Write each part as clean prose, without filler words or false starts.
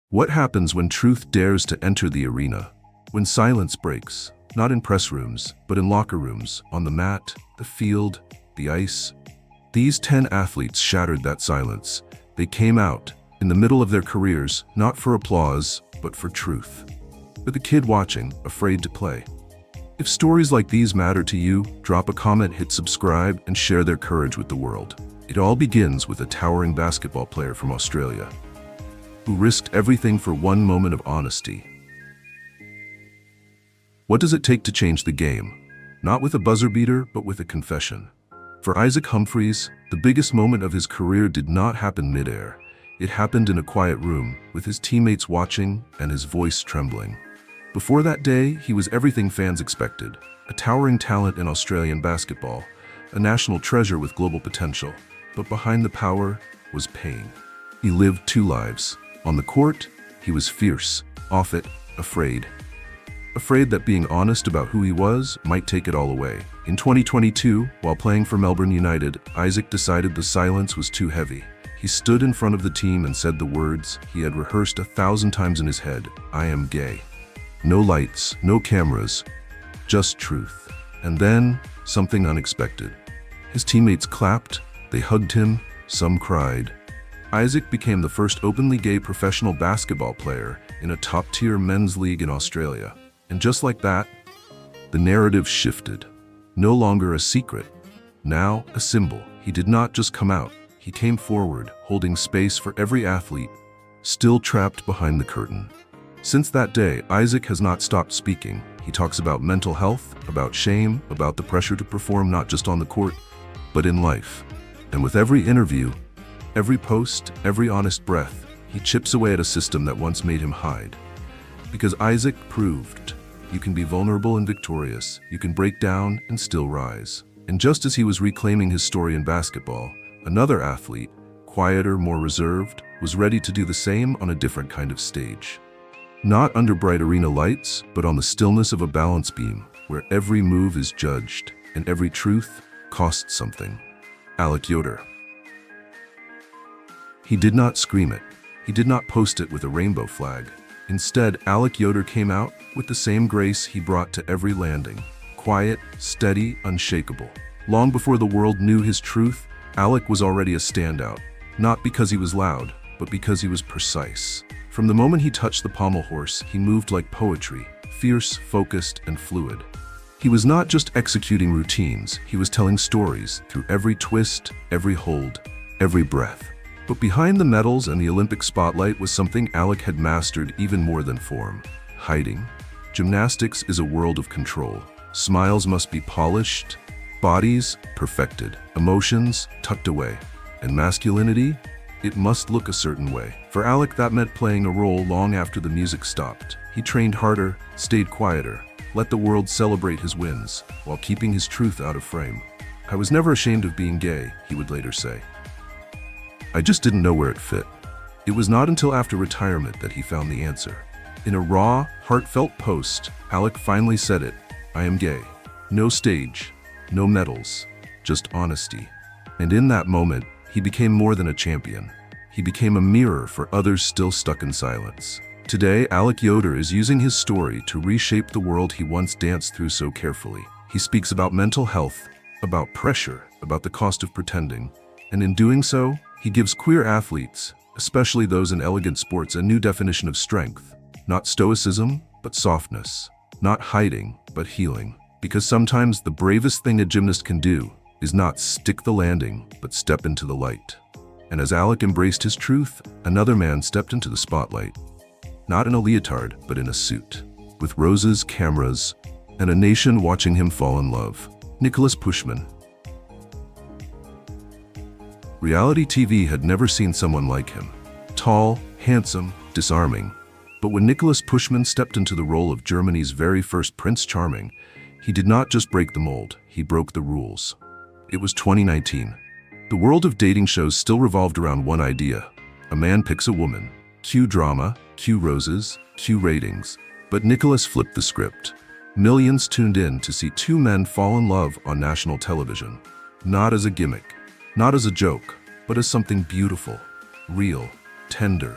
What happens when truth dares to enter the arena? When silence breaks, not in press rooms, but in locker rooms, on the mat, the field, the ice. These 10 athletes shattered that silence. They came out, in the middle of their careers, not for applause, but for truth. For the kid watching, afraid to play. If stories like these matter to you, drop a comment, hit subscribe, and share their courage with the world. It all begins with a towering basketball player from Australia, who risked everything for one moment of honesty. What does it take to change the game? Not with a buzzer beater, but with a confession. For Isaac Humphries, the biggest moment of his career did not happen midair. It happened in a quiet room, with his teammates watching and his voice trembling. Before that day, he was everything fans expected. A towering talent in Australian basketball, a national treasure with global potential. But behind the power was pain. He lived two lives. On the court, he was fierce, off it, afraid. Afraid that being honest about who he was might take it all away. In 2022, while playing for Melbourne United, Isaac decided the silence was too heavy. He stood in front of the team and said the words he had rehearsed 1,000 times in his head: "I am gay." No lights, no cameras, just truth. And then, something unexpected. His teammates clapped, they hugged him, some cried. Isaac became the first openly gay professional basketball player in a top-tier men's league in Australia. And just like that, the narrative shifted. No longer a secret, now a symbol. He did not just come out, he came forward, holding space for every athlete, still trapped behind the curtain. Since that day, Isaac has not stopped speaking. He talks about mental health, about shame, about the pressure to perform not just on the court, but in life. And with every interview, every post, every honest breath, he chips away at a system that once made him hide. Because Isaac proved you can be vulnerable and victorious, you can break down and still rise. And just as he was reclaiming his story in basketball, another athlete, quieter, more reserved, was ready to do the same on a different kind of stage. Not under bright arena lights, but on the stillness of a balance beam, where every move is judged and every truth costs something. Alec Yoder. He did not scream it. He did not post it with a rainbow flag. Instead, Alec Yoder came out with the same grace he brought to every landing. Quiet, steady, unshakable. Long before the world knew his truth, Alec was already a standout. Not because he was loud, but because he was precise. From the moment he touched the pommel horse, he moved like poetry, fierce, focused, and fluid. He was not just executing routines, he was telling stories through every twist, every hold, every breath. But behind the medals and the Olympic spotlight was something Alec had mastered even more than form: hiding. Gymnastics is a world of control. Smiles must be polished, bodies perfected, emotions tucked away. And masculinity? It must look a certain way. For Alec, that meant playing a role long after the music stopped. He trained harder, stayed quieter, let the world celebrate his wins, while keeping his truth out of frame. "I was never ashamed of being gay," he would later say. "I just didn't know where it fit." It was not until after retirement that he found the answer. In a raw, heartfelt post, Alec finally said it: "I am gay." No stage, no medals, just honesty. And in that moment, he became more than a champion. He became a mirror for others still stuck in silence. Today, Alec Yoder is using his story to reshape the world he once danced through so carefully. He speaks about mental health, about pressure, about the cost of pretending. And in doing so, he gives queer athletes, especially those in elegant sports, a new definition of strength. Not stoicism, but softness. Not hiding, but healing. Because sometimes the bravest thing a gymnast can do is not stick the landing, but step into the light. And as Alec embraced his truth, another man stepped into the spotlight. Not in a leotard, but in a suit. With roses, cameras, and a nation watching him fall in love. Nicolas Puschmann. Reality TV had never seen someone like him. Tall, handsome, disarming. But when Nicolas Puschmann stepped into the role of Germany's very first Prince Charming, he did not just break the mold, he broke the rules. It was 2019. The world of dating shows still revolved around one idea. A man picks a woman. Cue drama, cue roses, cue ratings. But Nicolas flipped the script. Millions tuned in to see two men fall in love on national television. Not as a gimmick, not as a joke, but as something beautiful, real, tender.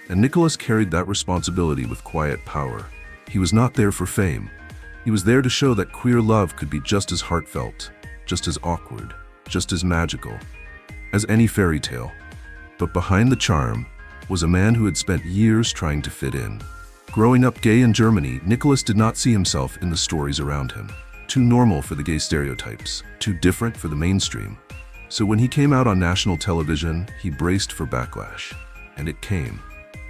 And Nicolas carried that responsibility with quiet power. He was not there for fame. He was there to show that queer love could be just as heartfelt, just as awkward, just as magical as any fairy tale. But behind the charm was a man who had spent years trying to fit in. Growing up gay in Germany, Nicolas did not see himself in the stories around him. Too normal for the gay stereotypes, too different for the mainstream. So when he came out on national television, he braced for backlash. And it came.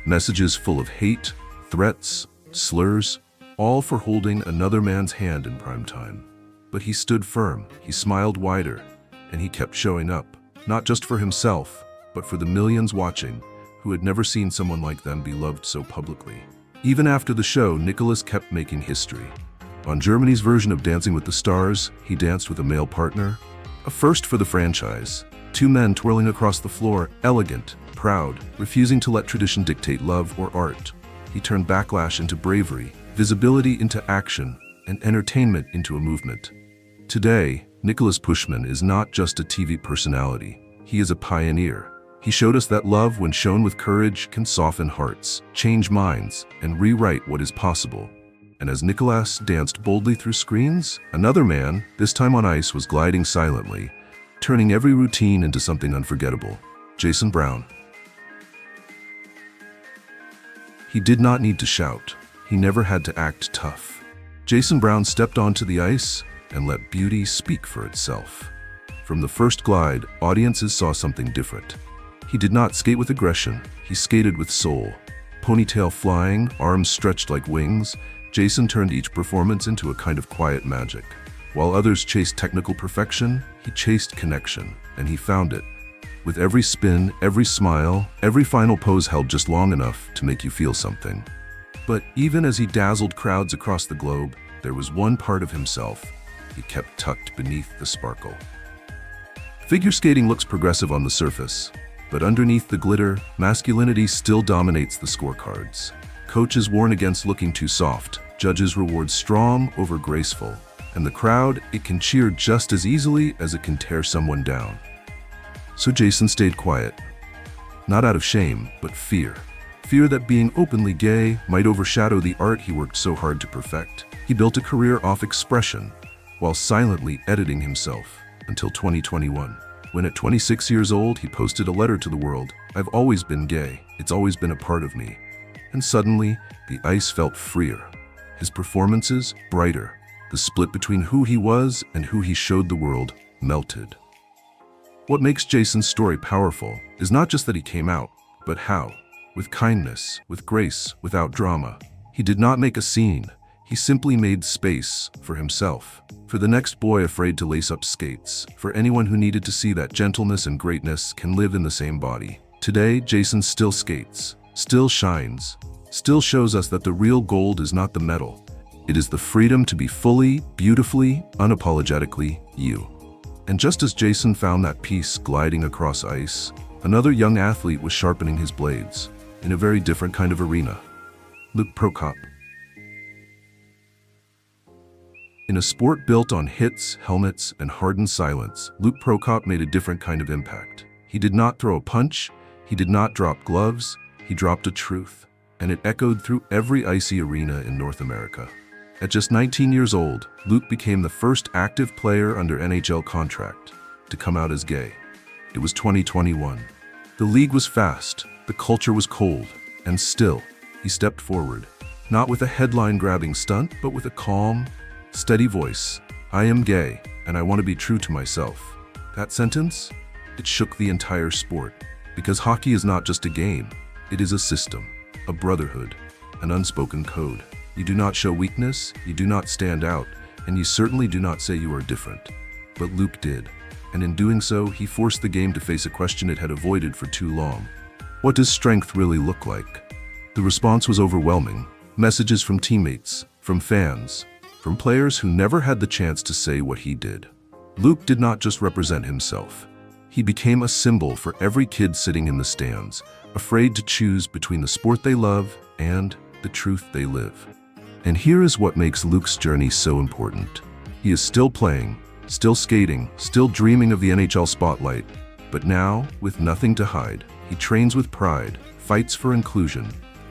Messages full of hate, threats, slurs, all for holding another man's hand in prime time. But he stood firm, he smiled wider, and he kept showing up, not just for himself, but for the millions watching who had never seen someone like them be loved so publicly. Even after the show, Nicolas kept making history. On Germany's version of Dancing with the Stars, he danced with a male partner, a first for the franchise. 2 men twirling across the floor, elegant, proud, refusing to let tradition dictate love or art. He turned backlash into bravery, visibility into action, and entertainment into a movement. Today, Nicolas Puschmann is not just a TV personality. He is a pioneer. He showed us that love, when shown with courage, can soften hearts, change minds, and rewrite what is possible. And as Nicolas danced boldly through screens, another man, this time on ice, was gliding silently, turning every routine into something unforgettable. Jason Brown. He did not need to shout. He never had to act tough. Jason Brown stepped onto the ice and let beauty speak for itself. From the first glide, audiences saw something different. He did not skate with aggression. He skated with soul. Ponytail flying, arms stretched like wings, Jason turned each performance into a kind of quiet magic. While others chased technical perfection, he chased connection, and he found it. With every spin, every smile, every final pose held just long enough to make you feel something. But even as he dazzled crowds across the globe, there was one part of himself he kept tucked beneath the sparkle. Figure skating looks progressive on the surface, but underneath the glitter, masculinity still dominates the scorecards. Coaches warn against looking too soft, judges reward strong over graceful, and the crowd, it can cheer just as easily as it can tear someone down. So Jason stayed quiet, not out of shame, but fear. Fear that being openly gay might overshadow the art he worked so hard to perfect. He built a career off expression, while silently editing himself, until 2021. When at 26 years old, he posted a letter to the world. "I've always been gay. It's always been a part of me." And suddenly, the ice felt freer. His performances, brighter. The split between who he was and who he showed the world melted. What makes Jason's story powerful is not just that he came out, but how. With kindness, with grace, without drama. He did not make a scene. He simply made space for himself. For the next boy afraid to lace up skates. For anyone who needed to see that gentleness and greatness can live in the same body. Today, Jason still skates, still shines, still shows us that the real gold is not the medal. It is the freedom to be fully, beautifully, unapologetically you. And just as Jason found that peace gliding across ice, another young athlete was sharpening his blades in a very different kind of arena. Prokop. In a sport built on hits, helmets, and hardened silence, Prokop made a different kind of impact. He did not throw a punch, he did not drop gloves, he dropped a truth, and it echoed through every icy arena in North America. At just 19 years old, Luke became the first active player under NHL contract to come out as gay. It was 2021. The league was fast, the culture was cold, and still, he stepped forward, not with a headline-grabbing stunt, but with a calm, steady voice. "I am gay, and I want to be true to myself." That sentence, it shook the entire sport. Because hockey is not just a game, it is a system, a brotherhood, an unspoken code. You do not show weakness, you do not stand out, and you certainly do not say you are different. But Luke did, and in doing so, he forced the game to face a question it had avoided for too long. What does strength really look like? The response was overwhelming. Messages from teammates, from fans, from players who never had the chance to say what he did. Luke did not just represent himself. He became a symbol for every kid sitting in the stands, afraid to choose between the sport they love and the truth they live. And here is what makes Luke's journey so important. He is still playing, still skating, still dreaming of the NHL spotlight, but now, with nothing to hide, he trains with pride, fights for inclusion,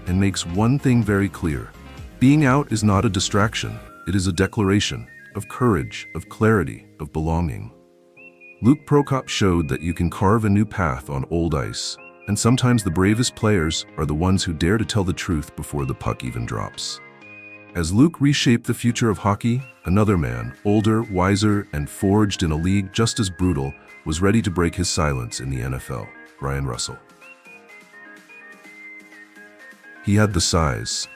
and makes one thing very clear. Being out is not a distraction, it is a declaration of courage, of clarity, of belonging. Luke Prokop showed that you can carve a new path on old ice, and sometimes the bravest players are the ones who dare to tell the truth before the puck even drops. As Luke reshaped the future of hockey, another man, older, wiser, and forged in a league just as brutal, was ready to break his silence in the NFL, Ryan Russell. He had the size,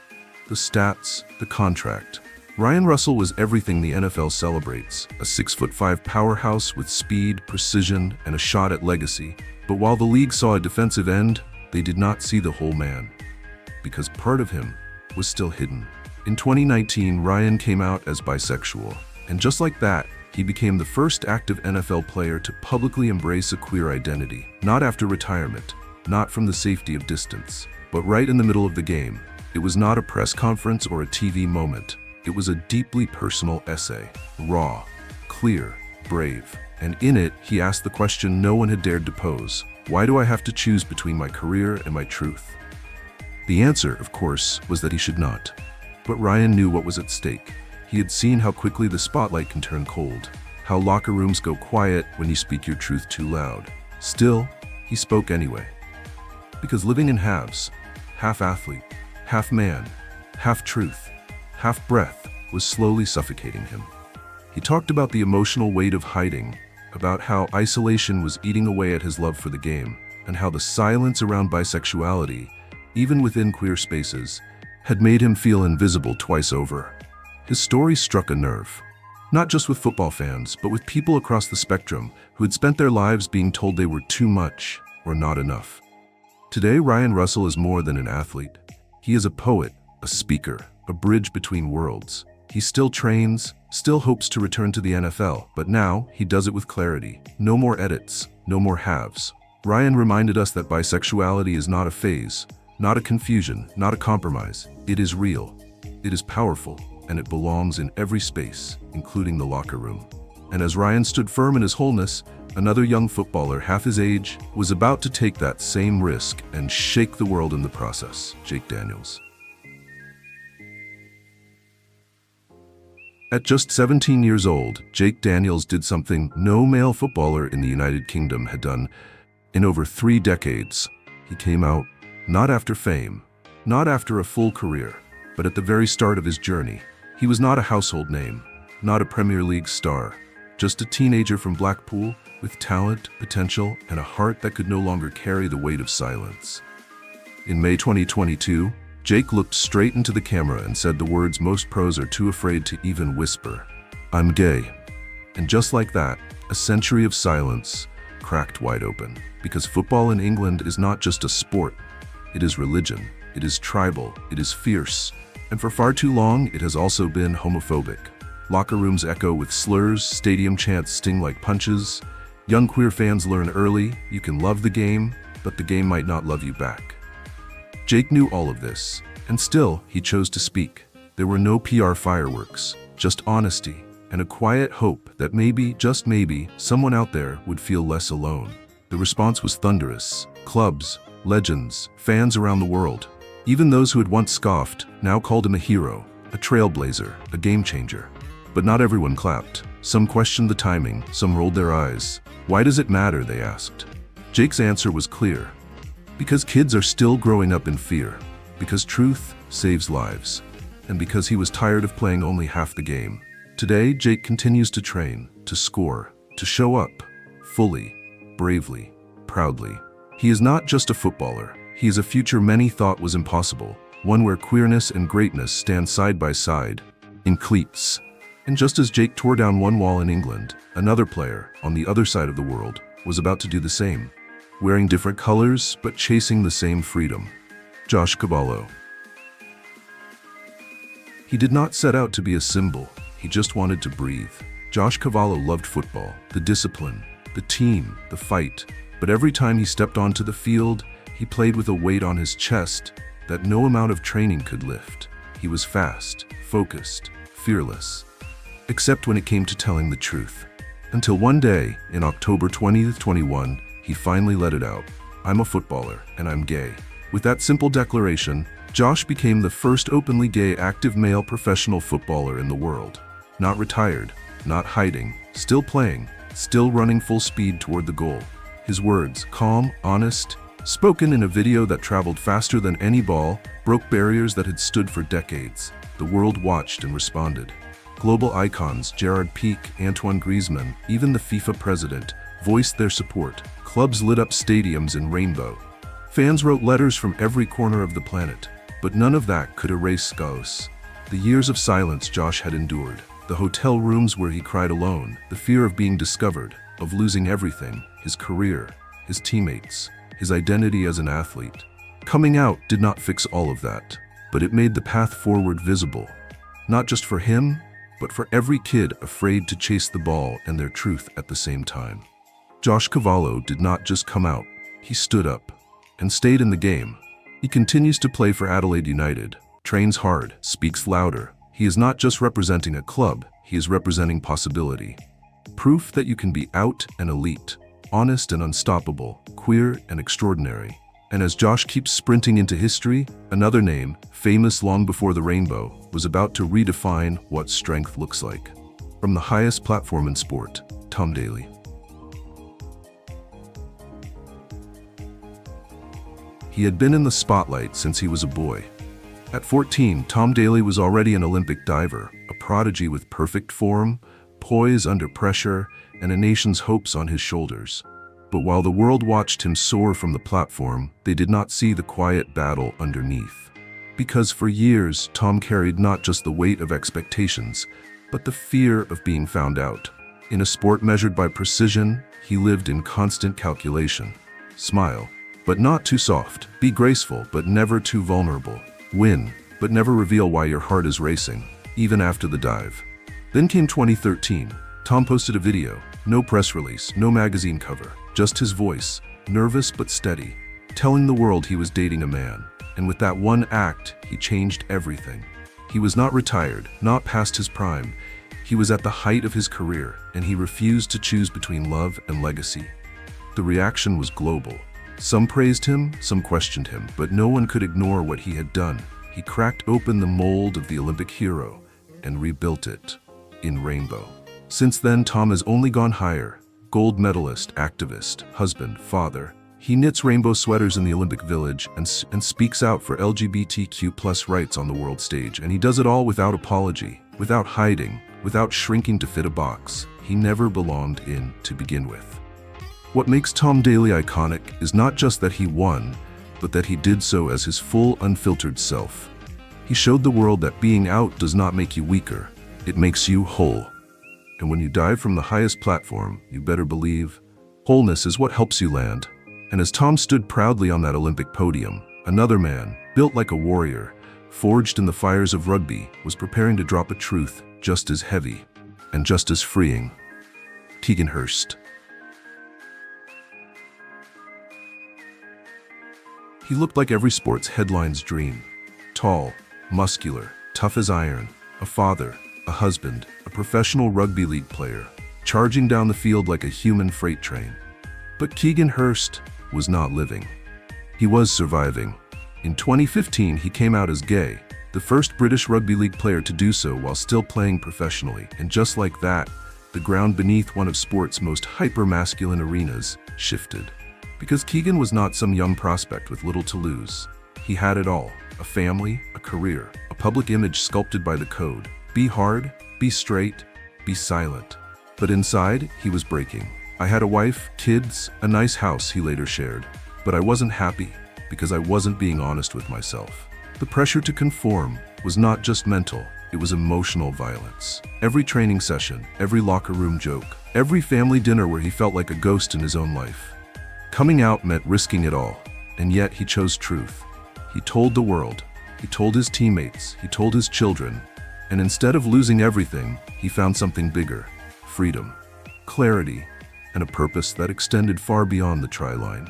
the stats, the contract. Ryan Russell was everything the NFL celebrates, a 6'5" powerhouse with speed, precision, and a shot at legacy. But while the league saw a defensive end, they did not see the whole man, because part of him was still hidden. In 2019, Ryan came out as bisexual, and just like that, he became the first active NFL player to publicly embrace a queer identity. Not after retirement, not from the safety of distance, but right in the middle of the game. It was not a press conference or a TV moment. It was a deeply personal essay, raw, clear, brave. And in it, he asked the question no one had dared to pose. Why do I have to choose between my career and my truth? The answer, of course, was that he should not. But Ryan knew what was at stake. He had seen how quickly the spotlight can turn cold, how locker rooms go quiet when you speak your truth too loud. Still, he spoke anyway. Because living in halves, half athlete, half man, half truth, half breath, was slowly suffocating him. He talked about the emotional weight of hiding, about how isolation was eating away at his love for the game, and how the silence around bisexuality, even within queer spaces, had made him feel invisible twice over. His story struck a nerve, not just with football fans, but with people across the spectrum who had spent their lives being told they were too much or not enough. Today, Ryan Russell is more than an athlete. He is a poet, a speaker, a bridge between worlds. He still trains, still hopes to return to the NFL, but now he does it with clarity. No more edits, no more halves. Ryan reminded us that bisexuality is not a phase, not a confusion, not a compromise. It is real, it is powerful, and it belongs in every space, including the locker room. And as Ryan stood firm in his wholeness, another young footballer half his age was about to take that same risk and shake the world in the process. Jake Daniels. At just 17 years old, Jake Daniels did something no male footballer in the United Kingdom had done in over 3 decades. He came out not after fame, not after a full career, but at the very start of his journey. He was not a household name, not a Premier League star, just a teenager from Blackpool with talent, potential, and a heart that could no longer carry the weight of silence. In May 2022, Jake looked straight into the camera and said the words most pros are too afraid to even whisper: "I'm gay." And just like that, a century of silence cracked wide open. Because football in England is not just a sport, it is religion, it is tribal, it is fierce, and for far too long it has also been homophobic. Locker rooms echo with slurs, stadium chants sting like punches. Young queer fans learn early, you can love the game, but the game might not love you back. Jake knew all of this, and still he chose to speak. There were no PR fireworks, just honesty, and a quiet hope that maybe, just maybe, someone out there would feel less alone. The response was thunderous. Clubs, legends, fans around the world, even those who had once scoffed, now called him a hero, a trailblazer, a game changer. But not everyone clapped. Some questioned the timing, some rolled their eyes. Why does it matter, they asked. Jake's answer was clear. Because kids are still growing up in fear, because truth saves lives, and because he was tired of playing only half the game. Today, Jake continues to train, to score, to show up, fully, bravely, proudly. He is not just a footballer, he is a future many thought was impossible, one where queerness and greatness stand side by side, in cleats. And just as Jake tore down one wall in England, another player, on the other side of the world, was about to do the same. Wearing different colors, but chasing the same freedom. Josh Cavallo. He did not set out to be a symbol, he just wanted to breathe. Josh Cavallo loved football, the discipline, the team, the fight, but every time he stepped onto the field, he played with a weight on his chest that no amount of training could lift. He was fast, focused, fearless, except when it came to telling the truth. Until one day, in October 2021, he finally let it out. "I'm a footballer, and I'm gay." With that simple declaration, Josh became the first openly gay active male professional footballer in the world. Not retired, not hiding, still playing, still running full speed toward the goal. His words, calm, honest, spoken in a video that traveled faster than any ball, broke barriers that had stood for decades. The world watched and responded. Global icons Gerard Piqué, Antoine Griezmann, even the FIFA president, voiced their support. Clubs lit up stadiums in rainbow. Fans wrote letters from every corner of the planet. But none of that could erase scars. The years of silence Josh had endured, the hotel rooms where he cried alone, the fear of being discovered, of losing everything, his career, his teammates, his identity as an athlete. Coming out did not fix all of that, but it made the path forward visible. Not just for him, but for every kid afraid to chase the ball and their truth at the same time. Josh Cavallo did not just come out, he stood up and stayed in the game. He continues to play for Adelaide United, trains hard, speaks louder. He is not just representing a club, he is representing possibility. Proof that you can be out and elite, honest and unstoppable, queer and extraordinary. And as Josh keeps sprinting into history, another name, famous long before the rainbow, was about to redefine what strength looks like. From the highest platform in sport, Daley. He had been in the spotlight since he was a boy. At 14, Daley was already an Olympic diver, a prodigy with perfect form, poise under pressure, and a nation's hopes on his shoulders. But while the world watched him soar from the platform, they did not see the quiet battle underneath. Because for years, Tom carried not just the weight of expectations, but the fear of being found out. In a sport measured by precision, he lived in constant calculation. Smile, but not too soft. Be graceful, but never too vulnerable. Win, but never reveal why your heart is racing, even after the dive. Then came 2013. Tom posted a video. No press release, no magazine cover, just his voice, nervous but steady, telling the world he was dating a man. And with that one act, he changed everything. He was not retired, not past his prime. He was at the height of his career, and he refused to choose between love and legacy. The reaction was global. Some praised him, some questioned him, but no one could ignore what he had done. He cracked open the mold of the Olympic hero and rebuilt it in rainbow. Since then, Tom has only gone higher. Gold medalist, activist, husband, father. He knits rainbow sweaters in the Olympic Village and speaks out for LGBTQ+ rights on the world stage. And he does it all without apology, without hiding, without shrinking to fit a box he never belonged in to begin with. What makes Daley iconic is not just that he won, but that he did so as his full, unfiltered self. He showed the world that being out does not make you weaker, it makes you whole. And when you dive from the highest platform, you better believe, wholeness is what helps you land. And as Tom stood proudly on that Olympic podium, another man, built like a warrior, forged in the fires of rugby, was preparing to drop a truth just as heavy and just as freeing. Keegan Hurst. He looked like every sports headline's dream. Tall, muscular, tough as iron, a father, a husband, a professional rugby league player, charging down the field like a human freight train. But Keegan Hurst was not living. He was surviving. In 2015, he came out as gay, the first British rugby league player to do so while still playing professionally. And just like that, the ground beneath one of sport's most hyper-masculine arenas shifted. Because Keegan was not some young prospect with little to lose. He had it all: a family, a career, a public image sculpted by the code. Be hard, be straight, be silent. But inside, he was breaking. I had a wife, kids, a nice house, he later shared. But I wasn't happy, because I wasn't being honest with myself. The pressure to conform was not just mental, it was emotional violence. Every training session, every locker room joke, every family dinner where he felt like a ghost in his own life. Coming out meant risking it all, and yet he chose truth. He told the world, he told his teammates, he told his children, and instead of losing everything, he found something bigger: freedom, clarity, and a purpose that extended far beyond the try-line.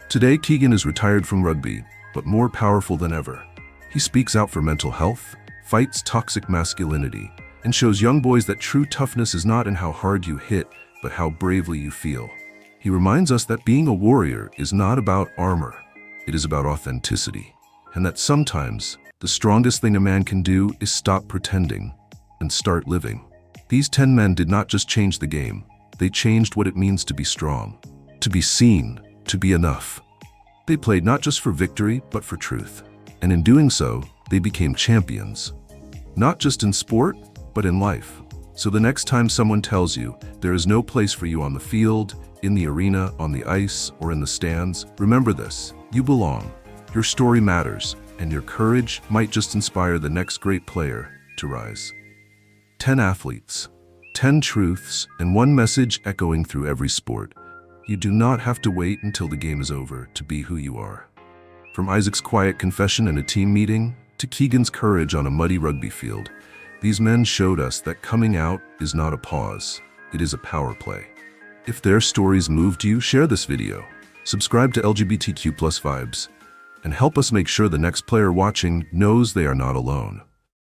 Today, Keegan is retired from rugby, but more powerful than ever. He speaks out for mental health, fights toxic masculinity, and shows young boys that true toughness is not in how hard you hit, but how bravely you feel. He reminds us that being a warrior is not about armor. It is about authenticity. And that sometimes the strongest thing a man can do is stop pretending and start living. These 10 men did not just change the game. They changed what it means to be strong, to be seen, to be enough. They played not just for victory, but for truth. And in doing so, they became champions. Not just in sport, but in life. So the next time someone tells you there is no place for you on the field, in the arena, on the ice, or in the stands, remember this: you belong. Your story matters, and your courage might just inspire the next great player to rise. 10 athletes, 10 truths, and one message echoing through every sport. You do not have to wait until the game is over to be who you are. From Isaac's quiet confession in a team meeting to Keegan's courage on a muddy rugby field, these men showed us that coming out is not a pause, it is a power play. If their stories moved you, share this video, subscribe to LGBTQ+ Vibes, and help us make sure the next player watching knows they are not alone.